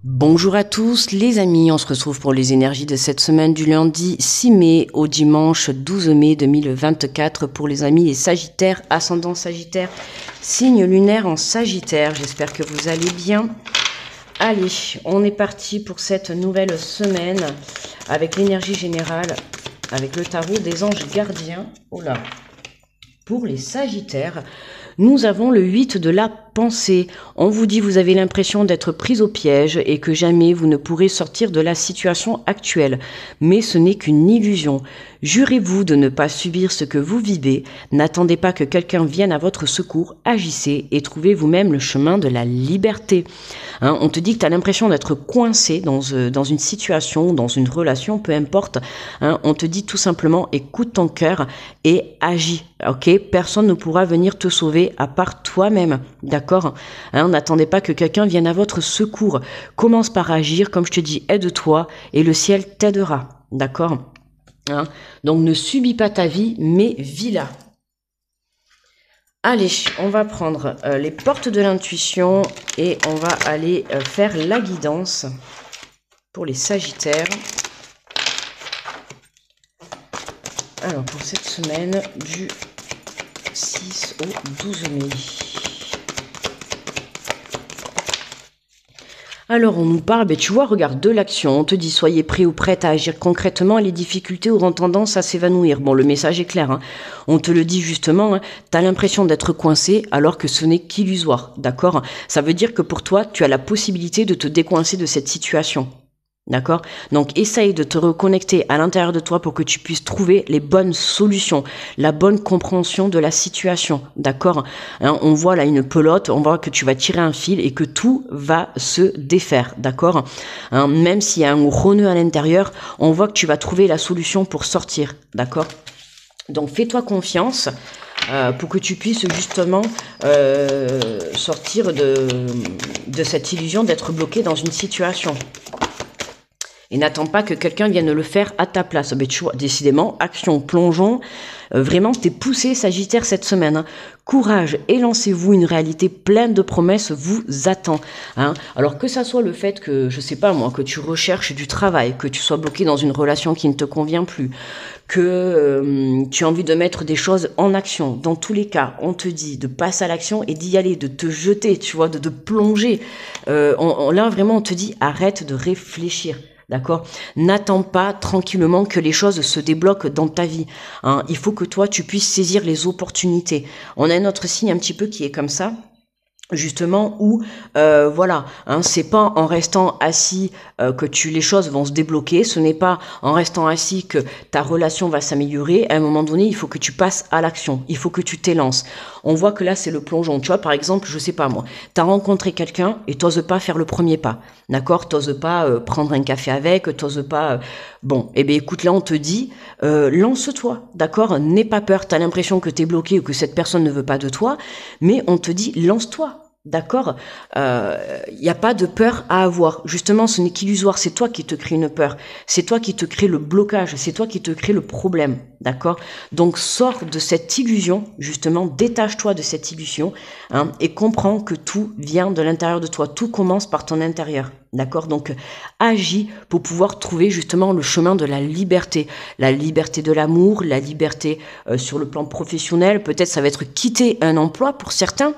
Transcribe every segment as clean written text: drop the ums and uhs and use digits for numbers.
Bonjour à tous les amis, on se retrouve pour les énergies de cette semaine du lundi 6 mai au dimanche 12 mai 2024 pour les amis et Sagittaires, ascendant Sagittaire, signe lunaire en Sagittaire. J'espère que vous allez bien. Allez, on est parti pour cette nouvelle semaine avec l'énergie générale, avec le tarot des anges gardiens. Oh là, pour les Sagittaires, nous avons le 8 de la pensée. On vous dit vous avez l'impression d'être pris au piège et que jamais vous ne pourrez sortir de la situation actuelle. Mais ce n'est qu'une illusion. Jurez-vous de ne pas subir ce que vous vivez. N'attendez pas que quelqu'un vienne à votre secours. Agissez et trouvez vous-même le chemin de la liberté. On te dit que tu as l'impression d'être coincé dans une situation, dans une relation, peu importe. On te dit tout simplement écoute ton cœur et agis. Ok, personne ne pourra venir te sauver à part toi-même. D'accord, n'attendez pas que quelqu'un vienne à votre secours. Commence par agir, comme je te dis, aide-toi et le ciel t'aidera. D'accord, donc ne subis pas ta vie, mais vis-la. Allez, on va prendre les portes de l'intuition et on va aller faire la guidance pour les Sagittaires. Alors, pour cette semaine du 6 au 12 mai. Alors, on nous parle, tu vois, regarde, de l'action. On te dit, soyez prêts ou prêtes à agir concrètement et les difficultés auront tendance à s'évanouir. Bon, le message est clair. On te le dit justement, tu as l'impression d'être coincé alors que ce n'est qu'illusoire. D'accord? Ça veut dire que pour toi, tu as la possibilité de te décoincer de cette situation. D'accord? Donc, essaye de te reconnecter à l'intérieur de toi pour que tu puisses trouver les bonnes solutions, la bonne compréhension de la situation. D'accord? On voit là une pelote, on voit que tu vas tirer un fil et que tout va se défaire. D'accord? Même s'il y a un gros nœud à l'intérieur, on voit que tu vas trouver la solution pour sortir. D'accord? Donc, fais-toi confiance. Pour que tu puisses justement sortir de cette illusion d'être bloqué dans une situation. Et n'attends pas que quelqu'un vienne le faire à ta place. Mais tu vois, décidément, action, plongeons. Vraiment, t'es poussé, Sagittaire, cette semaine. Courage et lancez-vous, une réalité pleine de promesses vous attend. Alors que ça soit le fait que, je sais pas moi, que tu recherches du travail, que tu sois bloqué dans une relation qui ne te convient plus, que tu as envie de mettre des choses en action. Dans tous les cas, on te dit de passer à l'action et d'y aller, de te jeter, tu vois, de plonger. Là, vraiment, on te dit arrête de réfléchir. D'accord? N'attends pas tranquillement que les choses se débloquent dans ta vie. Il faut que toi, tu puisses saisir les opportunités. On a un autre signe un petit peu qui est comme ça. Justement où voilà, c'est pas en restant assis que les choses vont se débloquer, ce n'est pas en restant assis que ta relation va s'améliorer. À un moment donné, il faut que tu passes à l'action, il faut que tu t'élances. On voit que là c'est le plongeon, tu vois, par exemple, je sais pas moi, t'as rencontré quelqu'un et t'oses pas faire le premier pas, d'accord, t'oses pas prendre un café avec, t'oses pas bon, eh bien écoute, là on te dit lance-toi, d'accord, n'aie pas peur, t'as l'impression que t'es bloqué ou que cette personne ne veut pas de toi, mais on te dit lance-toi. D'accord, y a pas de peur à avoir. Justement, ce n'est qu'illusoire. C'est toi qui te crée une peur. C'est toi qui te crée le blocage. C'est toi qui te crée le problème. D'accord. Donc, sors de cette illusion. Justement, détache-toi de cette illusion et comprends que tout vient de l'intérieur de toi. Tout commence par ton intérieur. D'accord. Donc, agis pour pouvoir trouver justement le chemin de la liberté de l'amour, la liberté sur le plan professionnel. Peut-être ça va être quitter un emploi pour certains.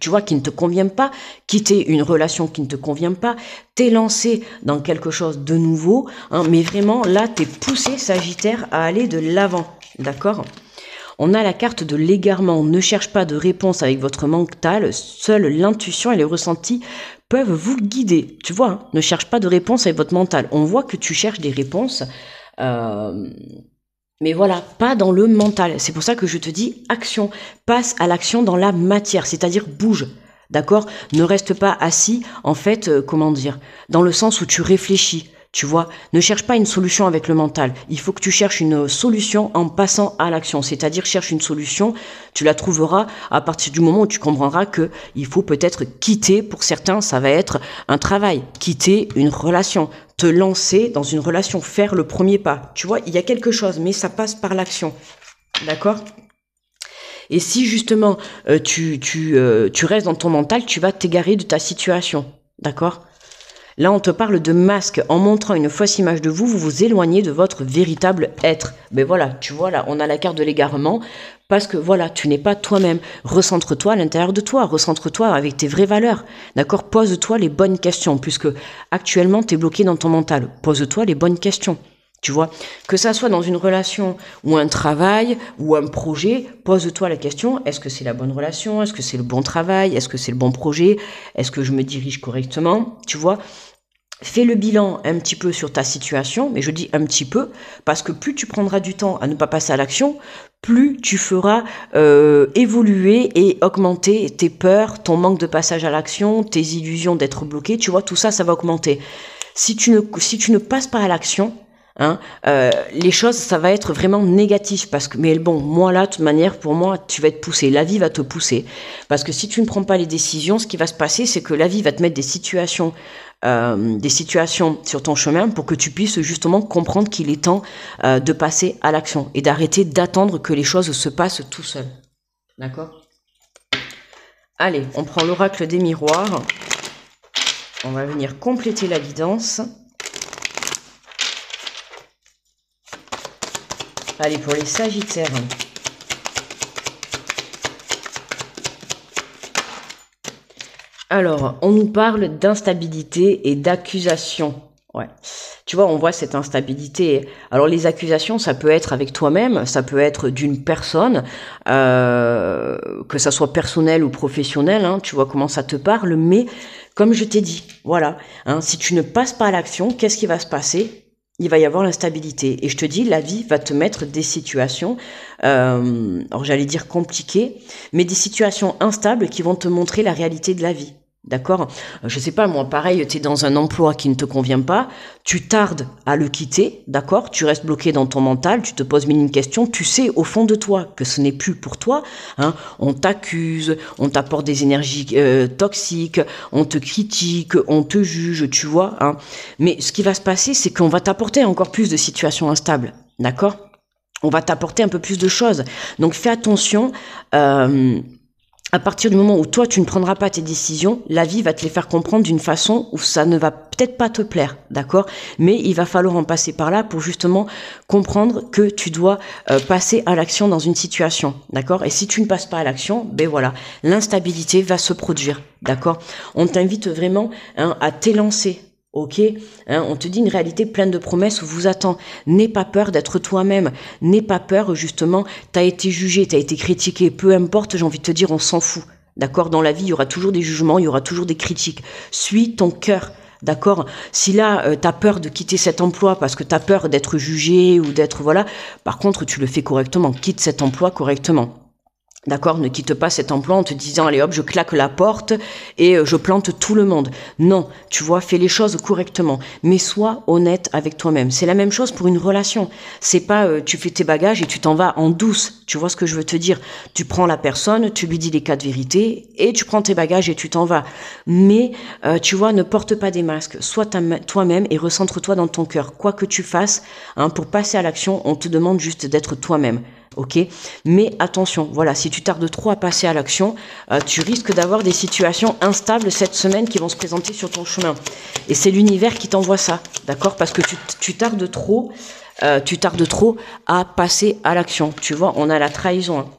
Tu vois, qui ne te convient pas, quitter une relation qui ne te convient pas, t'élancer dans quelque chose de nouveau, mais vraiment, là, t'es poussé, Sagittaire, à aller de l'avant, d'accord? On a la carte de l'égarement. Ne cherche pas de réponse avec votre mental, seule l'intuition et les ressentis peuvent vous guider. Tu vois, ne cherche pas de réponse avec votre mental. On voit que tu cherches des réponses... Mais voilà, pas dans le mental. C'est pour ça que je te dis action. Passe à l'action dans la matière, c'est-à-dire bouge. D'accord? Ne reste pas assis, en fait, comment dire, dans le sens où tu réfléchis. Tu vois, ne cherche pas une solution avec le mental. Il faut que tu cherches une solution en passant à l'action. C'est-à-dire, cherche une solution, tu la trouveras à partir du moment où tu comprendras que il faut peut-être quitter, pour certains, ça va être un travail, quitter une relation, te lancer dans une relation, faire le premier pas. Tu vois, il y a quelque chose, mais ça passe par l'action. D'accord ? Et si justement tu restes dans ton mental, tu vas t'égarer de ta situation. D'accord ? Là, on te parle de masque. En montrant une fausse image de vous, vous vous éloignez de votre véritable être. Mais voilà, tu vois, là, on a la carte de l'égarement. Parce que voilà, tu n'es pas toi-même. Recentre-toi à l'intérieur de toi. Recentre-toi avec tes vraies valeurs. D'accord? Pose-toi les bonnes questions. Puisque actuellement, tu es bloqué dans ton mental. Pose-toi les bonnes questions. Tu vois, que ça soit dans une relation ou un travail ou un projet, pose-toi la question, est-ce que c'est la bonne relation? Est-ce que c'est le bon travail? Est-ce que c'est le bon projet? Est-ce que je me dirige correctement? Tu vois, fais le bilan un petit peu sur ta situation, mais je dis un petit peu, parce que plus tu prendras du temps à ne pas passer à l'action, plus tu feras évoluer et augmenter tes peurs, ton manque de passage à l'action, tes illusions d'être bloqué, tu vois, tout ça, ça va augmenter. Si tu ne passes pas à l'action, hein, les choses, ça va être vraiment négatif parce que, mais bon, moi là, de toute manière, pour moi, tu vas être poussé. La vie va te pousser parce que si tu ne prends pas les décisions, ce qui va se passer, c'est que la vie va te mettre des situations sur ton chemin pour que tu puisses justement comprendre qu'il est temps de passer à l'action et d'arrêter d'attendre que les choses se passent tout seul. D'accord? Allez, on prend l'oracle des miroirs. On va venir compléter la guidance. Allez, pour les Sagittaires. Alors, on nous parle d'instabilité et d'accusation. Ouais. Tu vois, on voit cette instabilité. Alors, les accusations, ça peut être avec toi-même, ça peut être d'une personne, que ça soit personnel ou professionnel, hein, tu vois comment ça te parle, mais comme je t'ai dit, voilà, hein, si tu ne passes pas à l'action, qu'est-ce qui va se passer? Il va y avoir l'instabilité. Et je te dis, la vie va te mettre des situations, alors j'allais dire compliquées, mais des situations instables qui vont te montrer la réalité de la vie. D'accord? Je sais pas, moi, pareil, tu es dans un emploi qui ne te convient pas, tu tardes à le quitter, d'accord? Tu restes bloqué dans ton mental, tu te poses mille une questions, tu sais au fond de toi que ce n'est plus pour toi, hein? On t'accuse, on t'apporte des énergies toxiques, on te critique, on te juge, tu vois, hein? Mais ce qui va se passer, c'est qu'on va t'apporter encore plus de situations instables, d'accord? On va t'apporter un peu plus de choses. Donc fais attention. À partir du moment où toi, tu ne prendras pas tes décisions, la vie va te les faire comprendre d'une façon où ça ne va peut-être pas te plaire, d'accord? Mais il va falloir en passer par là pour justement comprendre que tu dois passer à l'action dans une situation, d'accord? Et si tu ne passes pas à l'action, ben voilà, l'instabilité va se produire, d'accord? On t'invite vraiment à t'élancer. Ok, hein, on te dit une réalité pleine de promesses vous attend. N'aie pas peur d'être toi-même. N'aie pas peur, justement, t'as été jugé, t'as été critiqué. Peu importe, j'ai envie de te dire, on s'en fout. D'accord? Dans la vie, il y aura toujours des jugements, il y aura toujours des critiques. Suis ton cœur. D'accord? Si là, t'as peur de quitter cet emploi parce que t'as peur d'être jugé ou d'être, voilà. Par contre, tu le fais correctement. Quitte cet emploi correctement. D'accord, ne quitte pas cet emploi en te disant allez hop, je claque la porte et je plante tout le monde. Non, tu vois, fais les choses correctement, mais sois honnête avec toi-même. C'est la même chose pour une relation. C'est pas tu fais tes bagages et tu t'en vas en douce. Tu vois ce que je veux te dire? Tu prends la personne, tu lui dis les quatre vérités et tu prends tes bagages et tu t'en vas. Mais tu vois, ne porte pas des masques. Sois toi-même et recentre-toi dans ton cœur. Quoi que tu fasses, hein, pour passer à l'action, on te demande juste d'être toi-même. Ok, mais attention, voilà, si tu tardes trop à passer à l'action, tu risques d'avoir des situations instables cette semaine qui vont se présenter sur ton chemin. Et c'est l'univers qui t'envoie ça, d'accord? Parce que tu tardes trop à passer à l'action. Tu vois, on a la trahison. Hein.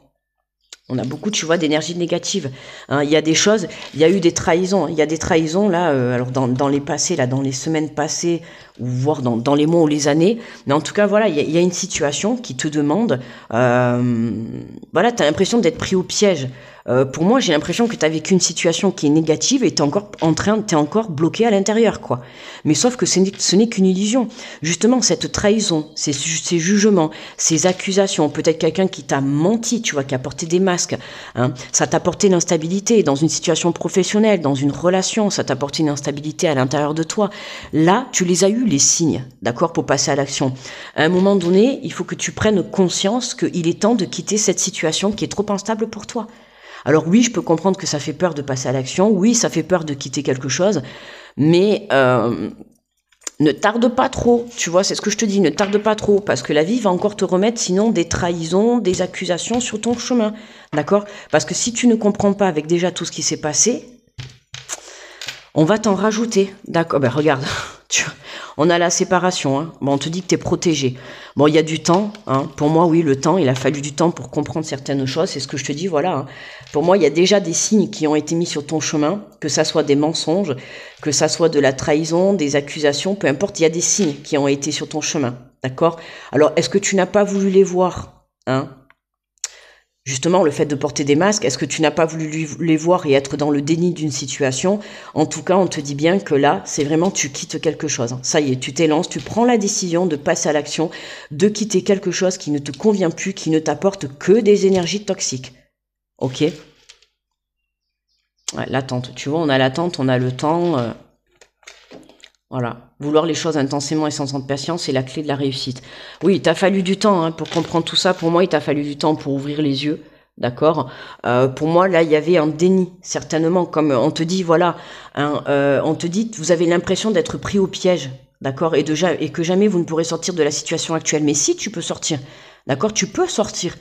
On a beaucoup, tu vois, d'énergie négative. Hein, il y a des choses, il y a eu des trahisons. Il y a des trahisons, là, alors dans les passés, là, dans les semaines passées, ou voire dans les mois ou les années. Mais en tout cas, voilà, il y a une situation qui te demande... voilà, tu as l'impression d'être pris au piège. Pour moi, j'ai l'impression que tu as vécu une situation qui est négative et t'es encore bloqué à l'intérieur, quoi. Mais sauf que ce n'est qu'une illusion. Justement, cette trahison, ces jugements, ces accusations, peut-être quelqu'un qui t'a menti, tu vois, qui a porté des masques, hein, ça t'a porté l'instabilité dans une situation professionnelle, dans une relation, ça t'a porté une instabilité à l'intérieur de toi. Là, tu les as eu, les signes, d'accord, pour passer à l'action. À un moment donné, il faut que tu prennes conscience qu'il est temps de quitter cette situation qui est trop instable pour toi. Alors oui, je peux comprendre que ça fait peur de passer à l'action, oui, ça fait peur de quitter quelque chose, mais ne tarde pas trop, tu vois, c'est ce que je te dis, ne tarde pas trop, parce que la vie va encore te remettre sinon des trahisons, des accusations sur ton chemin, d'accord? Parce que si tu ne comprends pas avec déjà tout ce qui s'est passé, On va t'en rajouter. D'accord, ben regarde, on a la séparation. Hein. Bon, on te dit que tu es protégé. Bon, il y a du temps. Hein. Pour moi, oui, le temps, il a fallu du temps pour comprendre certaines choses. C'est ce que je te dis, voilà. Hein. Pour moi, il y a déjà des signes qui ont été mis sur ton chemin, que ça soit des mensonges, que ça soit de la trahison, des accusations, peu importe, il y a des signes qui ont été sur ton chemin. D'accord? Alors, est-ce que tu n'as pas voulu les voir? Hein? Justement, le fait de porter des masques, est-ce que tu n'as pas voulu les voir et être dans le déni d'une situation? En tout cas, on te dit bien que là, c'est vraiment, tu quittes quelque chose. Ça y est, tu t'élances, tu prends la décision de passer à l'action, de quitter quelque chose qui ne te convient plus, qui ne t'apporte que des énergies toxiques. Ok? Ouais, l'attente, tu vois, on a l'attente, on a le temps. Voilà. Vouloir les choses intensément et sans patience, c'est la clé de la réussite. Oui, il t'a fallu du temps hein, pour comprendre tout ça. Pour moi, il t'a fallu du temps pour ouvrir les yeux. D'accord. Pour moi, là, il y avait un déni, certainement. Comme on te dit, voilà, hein, on te dit, vous avez l'impression d'être pris au piège. D'accord. Et que jamais vous ne pourrez sortir de la situation actuelle. Mais si tu peux sortir. D'accord. Tu peux sortir.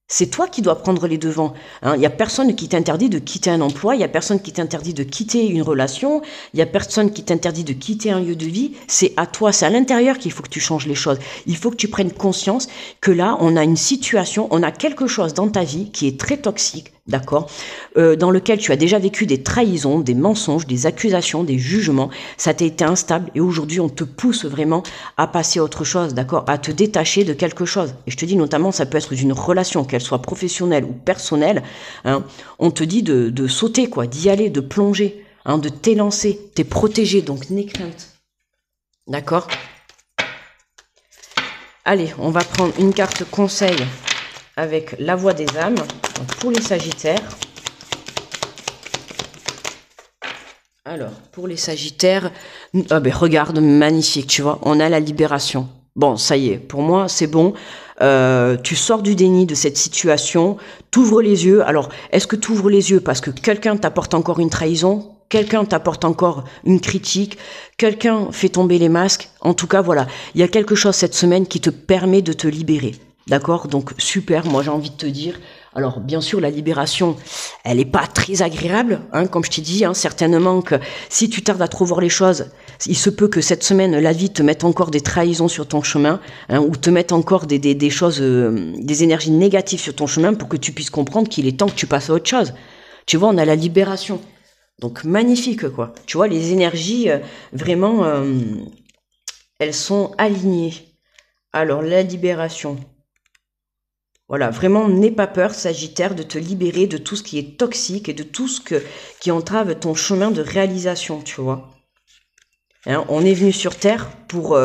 C'est toi qui dois prendre les devants. Il y a personne qui t'interdit de quitter un emploi, il y a personne qui t'interdit de quitter une relation, il y a personne qui t'interdit de quitter un lieu de vie. C'est à toi, c'est à l'intérieur qu'il faut que tu changes les choses. Il faut que tu prennes conscience que là, on a une situation, on a quelque chose dans ta vie qui est très toxique, d'accord, dans lequel tu as déjà vécu des trahisons, des mensonges, des accusations, des jugements. Ça t'a été instable et aujourd'hui, on te pousse vraiment à passer à autre chose, d'accord, à te détacher de quelque chose. Et je te dis notamment, ça peut être d'une relation, qu'elle soit professionnelle ou personnelle. Hein, on te dit de sauter, quoi, d'y aller, de plonger, hein, de t'élancer. T'es protégé, donc n'aie crainte. D'accord? Allez, on va prendre une carte conseil avec la voix des âmes, donc pour les Sagittaires. Alors, pour les Sagittaires, ah ben regarde, magnifique, tu vois, on a la libération. Bon, ça y est, pour moi, c'est bon. Tu sors du déni de cette situation, t'ouvres les yeux. Alors, est-ce que tu ouvres les yeux parce que quelqu'un t'apporte encore une trahison, quelqu'un t'apporte encore une critique, quelqu'un fait tomber les masques? En tout cas, voilà, il y a quelque chose cette semaine qui te permet de te libérer. D'accord? Donc, super, moi j'ai envie de te dire... Alors, bien sûr, la libération, elle n'est pas très agréable, hein, comme je t'ai dit, hein, certainement que si tu tardes à trop voir les choses, il se peut que cette semaine, la vie te mette encore des trahisons sur ton chemin, hein, ou te mette encore des choses, des énergies négatives sur ton chemin pour que tu puisses comprendre qu'il est temps que tu passes à autre chose. Tu vois, on a la libération. Donc, magnifique, quoi. Tu vois, les énergies, vraiment, elles sont alignées. Alors, la libération... Voilà, vraiment, n'aie pas peur, Sagittaire, de te libérer de tout ce qui est toxique et de tout ce qui entrave ton chemin de réalisation, tu vois. Hein, on est venu sur Terre pour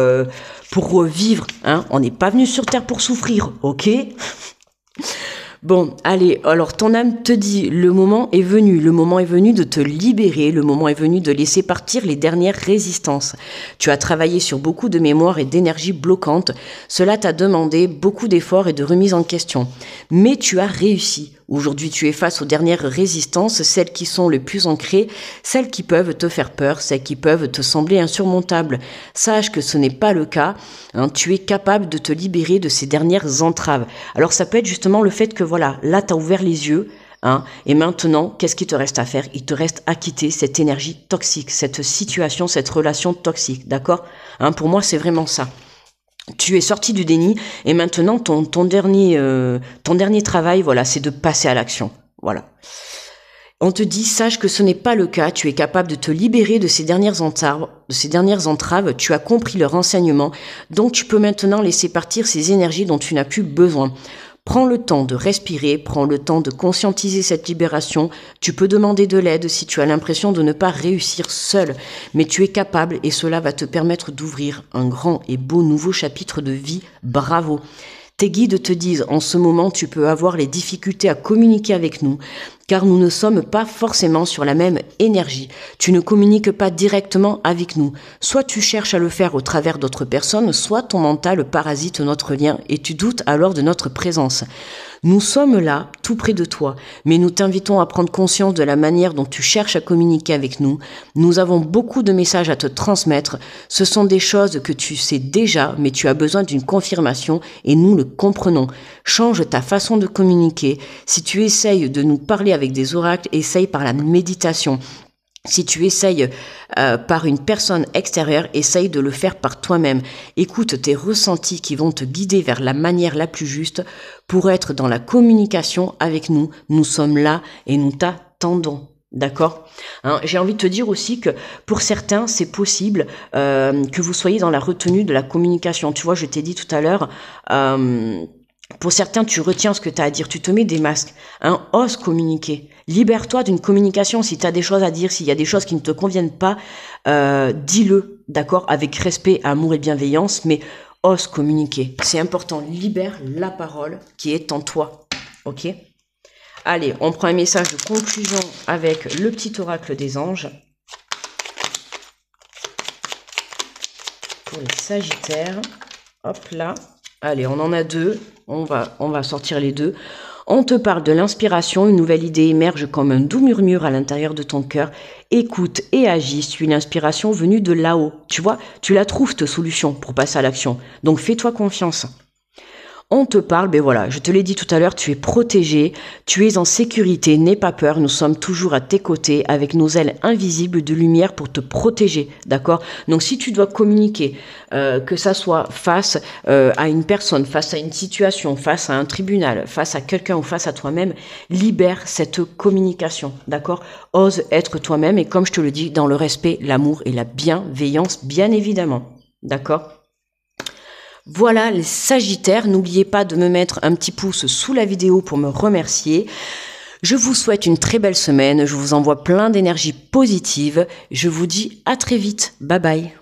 vivre, hein. On n'est pas venu sur Terre pour souffrir, ok? Bon, allez, alors ton âme te dit, le moment est venu de te libérer, le moment est venu de laisser partir les dernières résistances. Tu as travaillé sur beaucoup de mémoire et d'énergie bloquante, cela t'a demandé beaucoup d'efforts et de remise en question. Mais tu as réussi. Aujourd'hui, tu es face aux dernières résistances, celles qui sont les plus ancrées, celles qui peuvent te faire peur, celles qui peuvent te sembler insurmontables. Sache que ce n'est pas le cas, hein, tu es capable de te libérer de ces dernières entraves. Alors ça peut être justement le fait que voilà, là tu as ouvert les yeux, hein, et maintenant, qu'est-ce qu'il te reste à faire? Il te reste à quitter cette énergie toxique, cette situation, cette relation toxique, d'accord? Hein, pour moi, c'est vraiment ça. Tu es sorti du déni et maintenant ton dernier travail, voilà, c'est de passer à l'action. Voilà. On te dit, sache que ce n'est pas le cas, tu es capable de te libérer de ces dernières entraves, tu as compris leur enseignement, donc tu peux maintenant laisser partir ces énergies dont tu n'as plus besoin. Prends le temps de respirer, prends le temps de conscientiser cette libération. Tu peux demander de l'aide si tu as l'impression de ne pas réussir seul, mais tu es capable et cela va te permettre d'ouvrir un grand et beau nouveau chapitre de vie. Bravo! Tes guides te disent, en ce moment, tu peux avoir les difficultés à communiquer avec nous, car nous ne sommes pas forcément sur la même énergie. Tu ne communiques pas directement avec nous. Soit tu cherches à le faire au travers d'autres personnes, soit ton mental parasite notre lien et tu doutes alors de notre présence. Nous sommes là, tout près de toi, mais nous t'invitons à prendre conscience de la manière dont tu cherches à communiquer avec nous. Nous avons beaucoup de messages à te transmettre. Ce sont des choses que tu sais déjà, mais tu as besoin d'une confirmation et nous le comprenons. Change ta façon de communiquer. Si tu essayes de nous parler avec des oracles, essaye par la méditation. Si tu essayes par une personne extérieure, essaye de le faire par toi-même. Écoute tes ressentis qui vont te guider vers la manière la plus juste pour être dans la communication avec nous. Nous sommes là et nous t'attendons. D'accord, hein, j'ai envie de te dire aussi que pour certains, c'est possible que vous soyez dans la retenue de la communication. Tu vois, je t'ai dit tout à l'heure, pour certains, tu retiens ce que tu as à dire, tu te mets des masques, hein, ose communiquer. Libère-toi d'une communication. Si tu as des choses à dire, s'il y a des choses qui ne te conviennent pas, dis-le, d'accord, avec respect, amour et bienveillance, mais ose communiquer. C'est important, libère la parole qui est en toi, ok ? Allez, on prend un message de conclusion avec le petit oracle des anges. Pour les Sagittaires. Hop là. Allez, on en a deux. On va sortir les deux. On te parle de l'inspiration. Une nouvelle idée émerge comme un doux murmure à l'intérieur de ton cœur. Écoute et agis. Suis l'inspiration venue de là-haut. Tu vois, tu la trouves, cette solution pour passer à l'action. Donc, fais-toi confiance. On te parle, ben voilà, je te l'ai dit tout à l'heure, tu es protégé, tu es en sécurité, n'aie pas peur, nous sommes toujours à tes côtés avec nos ailes invisibles de lumière pour te protéger, d'accord ? Donc si tu dois communiquer, que ça soit face à une personne, face à une situation, face à un tribunal, face à quelqu'un ou face à toi-même, libère cette communication, d'accord ? Ose être toi-même et comme je te le dis, dans le respect, l'amour et la bienveillance, bien évidemment, d'accord ? Voilà les Sagittaires, n'oubliez pas de me mettre un petit pouce sous la vidéo pour me remercier. Je vous souhaite une très belle semaine, je vous envoie plein d'énergie positive. Je vous dis à très vite, bye bye.